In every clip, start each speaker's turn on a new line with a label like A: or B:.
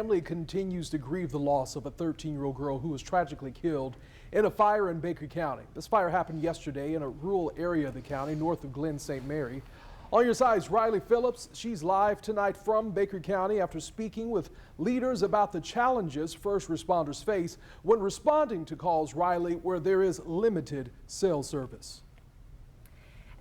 A: Family continues to grieve the loss of a 13-year-old girl who was tragically killed in a fire in Baker County. This fire happened yesterday in a rural area of the county north of Glen St. Mary. On your side is Riley Phillips. She's live tonight from Baker County after speaking with leaders about the challenges first responders face when responding to calls, Riley, where there is limited cell service.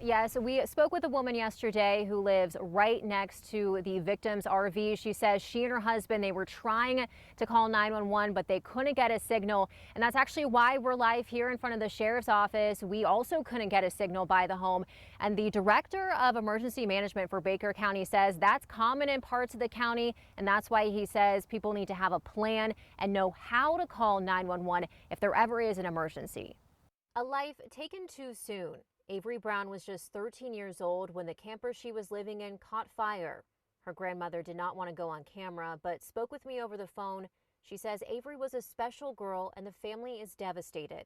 B: Yes, we spoke with a woman yesterday who lives right next to the victim's RV. She says she and her husband, they were trying to call 911, but they couldn't get a signal. And that's actually why we're live here in front of the sheriff's office. We also couldn't get a signal by the home. And the director of emergency management for Baker County says that's common in parts of the county. And that's why he says people need to have a plan and know how to call 911 if there ever is an emergency. A life taken too soon. Avery Brown was just 13 years old when the camper she was living in caught fire. Her grandmother did not want to go on camera, but spoke with me over the phone. She says Avery was a special girl and the family is devastated.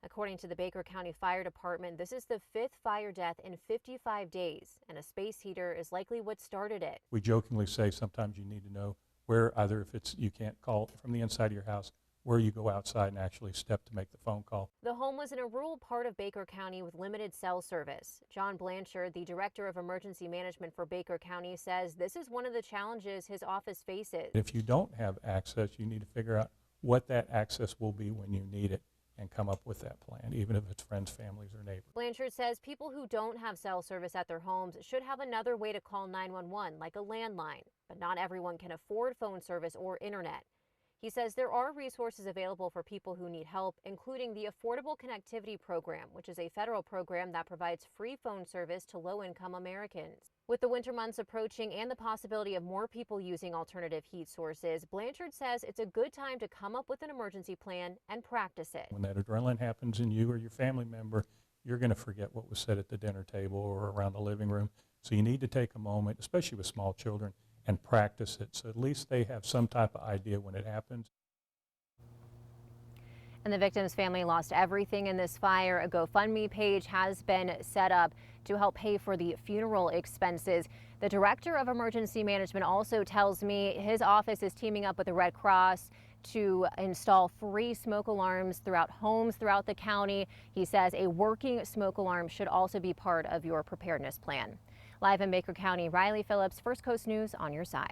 B: According to the Baker County Fire Department, this is the 5th fire death in 55 days, and a space heater is likely what started it.
C: We jokingly say sometimes you need to know where, either if it's you can't call from the inside of your house, where you go outside and actually step to make the phone call.
B: The home was in a rural part of Baker County with limited cell service. John Blanchard, the director of emergency management for Baker County, says this is one of the challenges his office faces.
C: If you don't have access, you need to figure out what that access will be when you need it and come up with that plan, even if it's friends, families, or neighbors.
B: Blanchard says people who don't have cell service at their homes should have another way to call 911, like a landline, but not everyone can afford phone service or internet. He says there are resources available for people who need help, including the Affordable Connectivity Program, which is a federal program that provides free phone service to low-income Americans. With the winter months approaching and the possibility of more people using alternative heat sources, Blanchard says it's a good time to come up with an emergency plan and practice it.
C: When that adrenaline happens in you or your family member, you're going to forget what was said at the dinner table or around the living room. So you need to take a moment, especially with small children, and practice it, so at least they have some type of idea when it happens.
B: And the victim's family lost everything in this fire. A GoFundMe page has been set up to help pay for the funeral expenses. The director of emergency management also tells me his office is teaming up with the Red Cross to install free smoke alarms throughout homes throughout the county. He says a working smoke alarm should also be part of your preparedness plan. Live in Baker County, Riley Phillips, First Coast News on your side.